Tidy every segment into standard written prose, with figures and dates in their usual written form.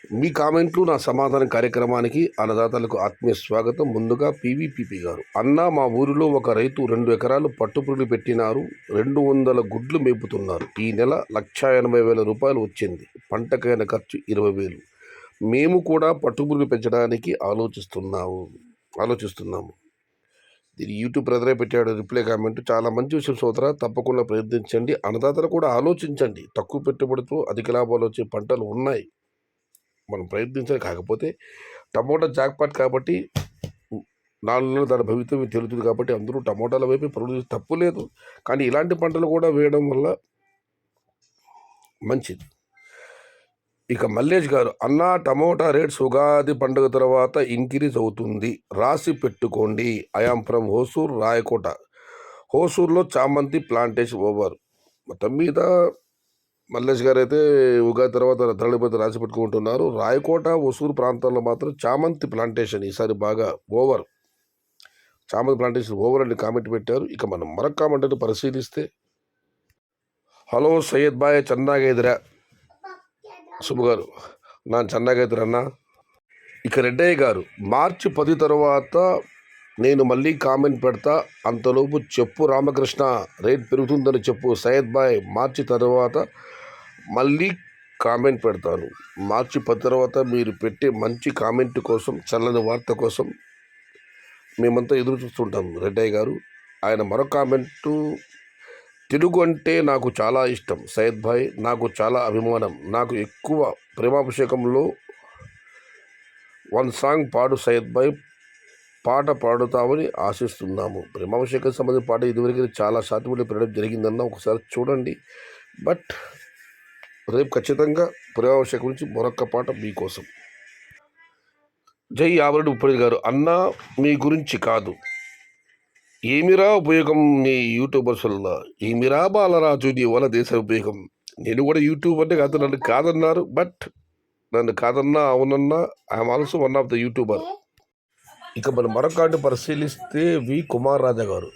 మీ కామెంట్లు నా సమాధానం కార్యక్రమానికి అన్నదాతలకు ఆత్మీయ స్వాగతం. ముందుగా పీవీపీపీ గారు, అన్న మా ఊరిలో ఒక రైతు 2 ఎకరాలు పట్టుపురులు పెట్టినారు. 200 గుడ్లు మేపుతున్నారు. ఈ నెల 1,80,000 రూపాయలు వచ్చింది. పంటకైన ఖర్చు 20,000. మేము కూడా పట్టుపురులు పెంచడానికి ఆలోచిస్తున్నాము. దీని యూట్యూబ్ బ్రదరే పెట్టాడు రిప్లై కామెంట్. చాలా మంచి విషయం సోదరా, తప్పకుండా ప్రయత్నించండి. అన్నదాతలు కూడా ఆలోచించండి. తక్కువ పెట్టుబడితో అధిక లాభాలు వచ్చే పంటలు ఉన్నాయి, మనం ప్రయత్నించాలి. కాకపోతే టమోటా జాక్పాట్ కాబట్టి 4 నెలలు దాని భవితవ్యం తెలుస్తుంది కాబట్టి అందరూ టమోటాల వైపు పరుగులు తప్పు లేదు. కానీ ఇలాంటి పంటలు కూడా వేయడం వల్ల మంచిది. ఇక మల్లేష్ గారు, అన్న టమోటా రేట్స్ ఉగాది పండుగ తర్వాత ఇంక్రీజ్ అవుతుంది, రాసి పెట్టుకోండి. I am from Hosur, Rayakota. హోసూర్లో చామంతి ప్లాంటేషన్ ఓవర్. మొత్తం మీద మల్లేష్ గారు అయితే ఉగాది తర్వాత తరలిపోతే రాసి పెట్టుకుంటున్నారు. రాయకోట, హోసూరు ప్రాంతాల్లో మాత్రం చామంతి ప్లాంటేషన్ ఈసారి బాగా ఓవర్. చామంతి ప్లాంటేషన్ ఓవర్ అని కామెంట్ పెట్టారు. ఇక మనం మరొక కామెంట్ పరిశీలిస్తే, హలో సయ్యద్ బాయ్, చెన్నాగేదిరా శుభ గారు, నా చెన్నాగేదిరా అన్న. ఇక రెడ్డయ్య గారు, మార్చి 10 తర్వాత నేను మళ్ళీ కామెంట్ పెడతా, అంతలోపు చెప్పు రామకృష్ణ, రేట్ పెరుగుతుందని చెప్పు. సయ్యద్ బాయ్, మార్చి తర్వాత మళ్ళీ కామెంట్ పెడతాను. మార్చి 10 తర్వాత మీరు పెట్టే మంచి కామెంట్ కోసం, చల్లని వార్త కోసం మేమంతా ఎదురు చూస్తుంటాం. రెడ్డయ్య గారు ఆయన మరొక కామెంటు, తెలుగు అంటే నాకు చాలా ఇష్టం సయ్యద్ భాయ్, నాకు చాలా అభిమానం. నాకు ఎక్కువ ప్రేమాభిషేకంలో 1 సాంగ్ పాడు సయ్యద్ భాయ్, పాట పాడుతామని ఆశిస్తున్నాము. ప్రేమాభిషేకం సంబంధించిన పాట ఇదివరకు చాలా శాతం పెట్టడం జరిగిందన్న, ఒకసారి చూడండి. బట్ రేపు ఖచ్చితంగా ప్రేమాభిషేకం గురించి మరొక పాట మీకోసం. జై ఆవరెడ్డి ఉప్పడి గారు, అన్న మీ గురించి కాదు, ఏమిరా ఉపయోగం మీ యూట్యూబర్స్ వల్ల, ఏమిరా బాలరాజు నీ వల్ల దేశ ఉపయోగం. నేను కూడా యూట్యూబ్ అంటే కాదు, నన్ను కాదన్నారు. బట్ నన్ను కాదన్నా అవునన్నా I'm also one of the YouTuber. ఇక మనం మరొక పరిశీలిస్తే వి కుమార్ రాజా గారు,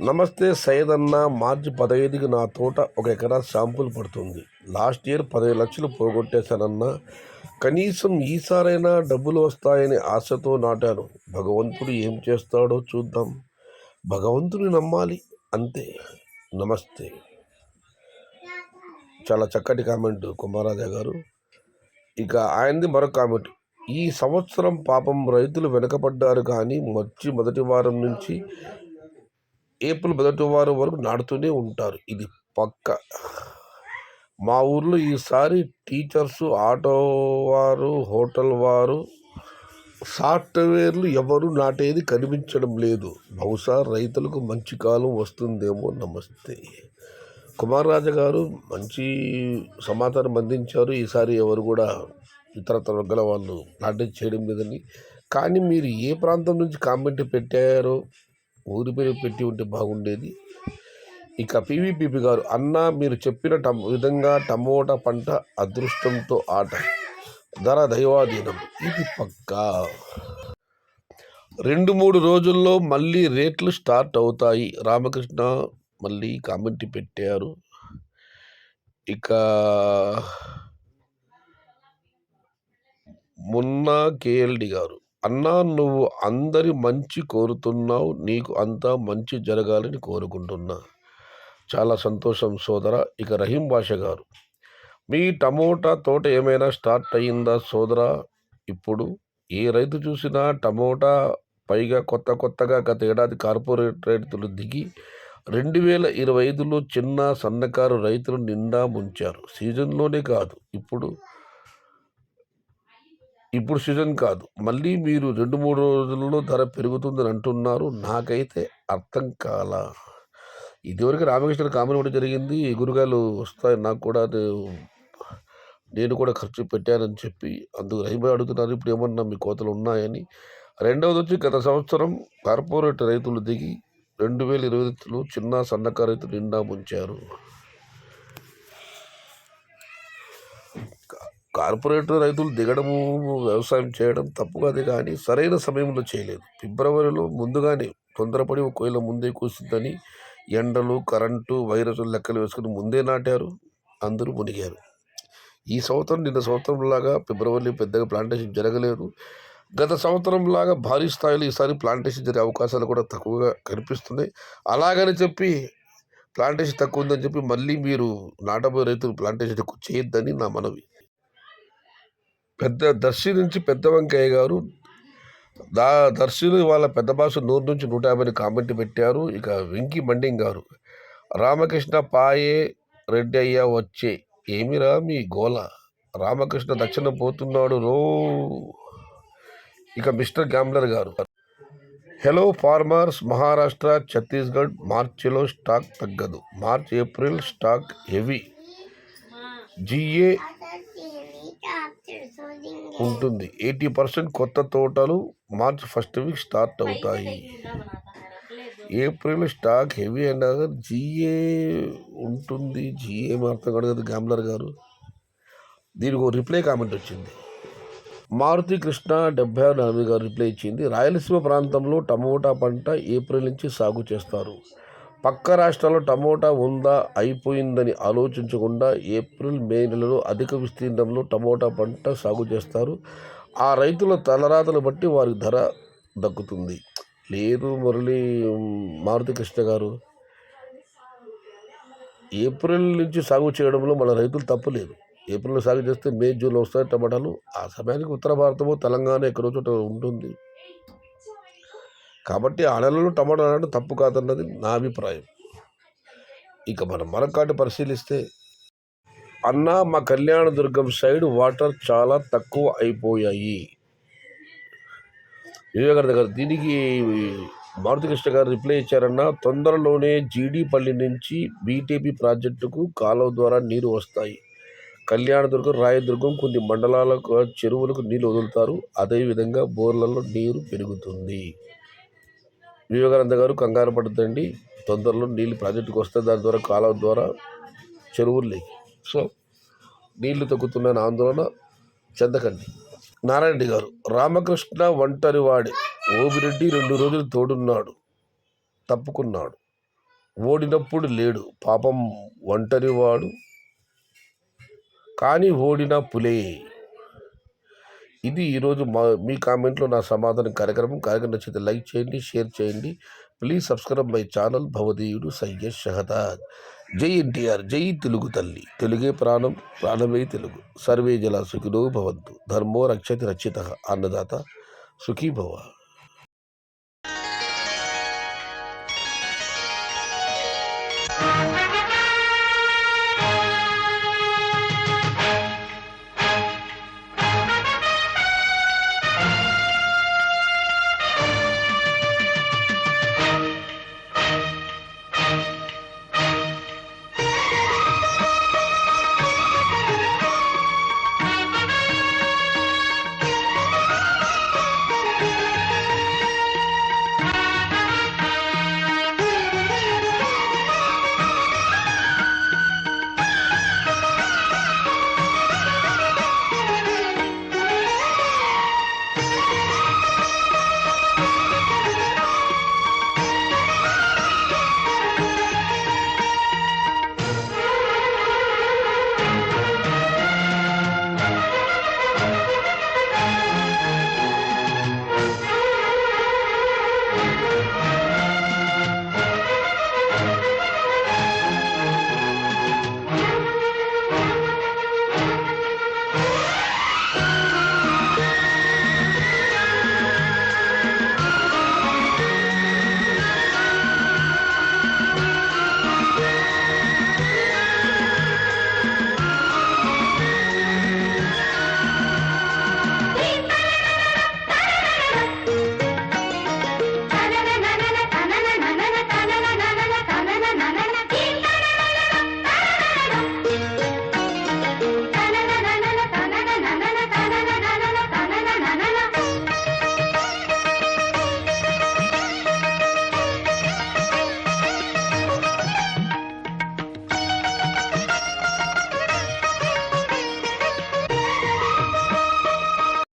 నమస్తే సయ్యద్ అన్న, మార్చి 15కి నా తోట 1 ఎకరా శాంపుల్ పడుతుంది. లాస్ట్ ఇయర్ 15 లక్షలు పోగొట్టేశానన్నా, కనీసం ఈసారైనా డబ్బులు వస్తాయని ఆశతో నాటాను. భగవంతుడు ఏం చేస్తాడో చూద్దాం. భగవంతుని నమ్మాలి అంతే. నమస్తే. చాలా చక్కటి కామెంట్ కుమారాజా గారు. ఇక ఆయనది మరొక కామెంట్, ఈ సంవత్సరం పాపం రైతులు వెనకబడ్డారు, కానీ మొదటి వారం నుంచి ఏప్రిల్ 1వ వారం వరకు నాటుతూనే ఉంటారు. ఇది పక్క. మా ఊర్లో ఈసారి టీచర్సు, ఆటో వారు, హోటల్ వారు, సాఫ్ట్వేర్లు ఎవరు నాటేది కనిపించడం లేదు. బహుశా రైతులకు మంచి కాలం వస్తుందేమో. నమస్తే. కుమార్ రాజా గారు మంచి సమాచారం అందించారు. ఈసారి ఎవరు కూడా ఇతరత్ర వర్గాల వాళ్ళు నాటే చేయడం లేదని. కానీ మీరు ఏ ప్రాంతం నుంచి కామెంట్ పెట్టారో ఊరి పేరు పెట్టి ఉంటే బాగుండేది. ఇక పీవీపీపీ గారు, అన్న మీరు చెప్పిన విధంగా టమోటా పంట అదృష్టంతో ఆట, ధర దైవాధీనం. ఇది పక్కా. 2-3 రోజుల్లో మళ్ళీ రేట్లు స్టార్ట్ అవుతాయి. రామకృష్ణ మళ్ళీ కామెంట్ పెట్టారు. ఇక మొన్న కేఎల్డి గారు, అన్నా నువ్వు అందరి మంచి కోరుతున్నావు, నీకు అంతా మంచి జరగాలని కోరుకుంటున్నా. చాలా సంతోషం సోదర. ఇక రహీం భాష గారు, మీ టమోటా తోట ఏమైనా స్టార్ట్ అయ్యిందా సోదరా? ఇప్పుడు ఏ రైతు చూసినా టమోటా, పైగా కొత్తగా గత ఏడాది కార్పొరేట్ రైతులు దిగి 2025లో చిన్న సన్నకారు రైతులు నిండా ముంచారు. సీజన్లోనే కాదు, ఇప్పుడు సీజన్ కాదు, మళ్ళీ మీరు 2-3 రోజుల్లో ధర పెరుగుతుందని అంటున్నారు. నాకైతే అర్థం కాలా. ఇదివరకు రామకృష్ణ కామెంట్ కూడా జరిగింది, ఎగురుగాలు వస్తాయి, నాకు కూడా నేను కూడా ఖర్చు పెట్టానని చెప్పి. అందుకు రైతు అడుగుతున్నారు, ఇప్పుడు ఏమన్నా మీ కోతలు ఉన్నాయని. రెండవది వచ్చి, గత సంవత్సరం కార్పొరేట్ రైతులు దిగి 2020లో చిన్న సన్నకారు రైతులు నిండా ముంచారు. కార్పొరేట్ రైతులు దిగడము, వ్యవసాయం చేయడం తప్పు కాదు, కానీ సరైన సమయంలో చేయలేదు. ఫిబ్రవరిలో ముందుగానే తొందరపడి ఒకవేళ ముందే కూస్తుందని ఎండలు, కరెంటు, వైరస్లు లెక్కలు వేసుకుని ముందే నాటారు. అందరూ మునిగారు. ఈ సంవత్సరం నిన్న సంవత్సరంలాగా ఫిబ్రవరిలో పెద్దగా ప్లాంటేషన్ జరగలేదు. గత సంవత్సరంలాగా భారీ స్థాయిలో ఈసారి ప్లాంటేషన్ జరిగే అవకాశాలు కూడా తక్కువగా కనిపిస్తున్నాయి. అలాగని చెప్పి ప్లాంటేషన్ తక్కువ ఉందని చెప్పి మళ్ళీ మీరు నాటబోయే రైతులు ప్లాంటేషన్ ఎక్కువ చేయొద్దని నా మనవి. దర్శి నుంచి పెద్ద వెంకయ్య గారు దర్శిని వాళ్ళ పెద్ద భాష 100 నుంచి 150 కామెంట్ పెట్టారు. ఇక వెంకి మండింగ్ గారు, రామకృష్ణ పాయే రెడ్డి అయ్యా వచ్చే ఏమిరా మీ గోల, రామకృష్ణ దక్షిణ పోతున్నాడు రో. ఇక మిస్టర్ గ్యాంబ్లర్ గారు, హలో ఫార్మర్స్, మహారాష్ట్ర ఛత్తీస్గఢ్ మార్చిలో స్టాక్ తగ్గదు, march april stock heavy, GA ఉంటుంది. 80% కొత్త తోటలు మార్చ్ ఫస్ట్ వీక్ స్టార్ట్ అవుతాయి. April stock heavy and GA ఉంటుంది. జిఏ అర్థం కాదు కదా గ్యాంబ్లర్ గారు. దీనికి ఒక రిప్లై కామెంట్ వచ్చింది. మారుతి కృష్ణ 76 గారు రిప్లై ఇచ్చింది. రాయలసీమ ప్రాంతంలో టమోటా పంట ఏప్రిల్ నుంచి సాగు చేస్తారు. పక్క రాష్ట్రాల్లో టమోటా ఉందా అయిపోయిందని ఆలోచించకుండా ఏప్రిల్ మే నెలలో అధిక విస్తీర్ణంలో టమోటా పంట సాగు చేస్తారు. ఆ రైతుల తలరాతలు బట్టి వారికి ధర దక్కుతుంది. లేదు మారుతి కృష్ణ గారు, ఏప్రిల్ నుంచి సాగు చేయడంలో మన రైతులు తప్పు లేదు. ఏప్రిల్లో సాగు చేస్తే మే జూన్లో వస్తాయి టమాటాలు. ఆ సమయానికి ఉత్తర భారతము తెలంగాణ ఎక్కడో చోట ఉంటుంది కాబట్టి ఆ నెలలో టమాటా అనడం తప్పు కాదన్నది నా అభిప్రాయం. ఇక మనం మరొకటి పరిశీలిస్తే, అన్నా మా కళ్యాణదుర్గం సైడ్ వాటర్ చాలా తక్కువ అయిపోయాయి. వివేకానంద గారు దీనికి మారుతి కృష్ణ గారు రిప్లై ఇచ్చారన్నా, తొందరలోనే జీడిపల్లి నుంచి బీటీపీ ప్రాజెక్టుకు కాలువ ద్వారా నీరు వస్తాయి. కళ్యాణదుర్గం, రాయదుర్గం కొన్ని మండలాలకు చెరువులకు నీళ్లు వదులుతారు. అదేవిధంగా బోర్లలో నీరు పెరుగుతుంది. వివేకానంద గారు కంగారు పడుతుంది, తొందరలో నీళ్ళు ప్రాజెక్టుకు వస్తే దాని ద్వారా కాలువ ద్వారా చెరువుల్లోకి సో నీళ్లు తగ్గుతున్న ఆందోళన చెందకండి. నారాయణ రెడ్డి గారు, రామకృష్ణ ఒంటరివాడే, ఓబిరెడ్డి 2 రోజులు తోడున్నాడు, తప్పుకున్నాడు, ఓడినప్పుడు లేడు, పాపం ఒంటరివాడు కానీ ఓడిన పులే. ఇది ఈరోజు మీ కామెంట్లో నా సమాధానం కార్యక్రమం. నచ్చితే లైక్ చేయండి, షేర్ చేయండి. ప్లీజ్ సబ్స్క్రైబ్ మై ఛానల్ భవదీయుడు సయ్యద్ షహదాద్. జై ఎన్టీఆర్, జై తెలుగు తల్లి, తెలుగే ప్రాణం, ప్రాణమే తెలుగు. సర్వే జల సుఖినో భవంతు, ధర్మో రక్షతి రక్షితః, అన్నదాత సుఖీ భవ.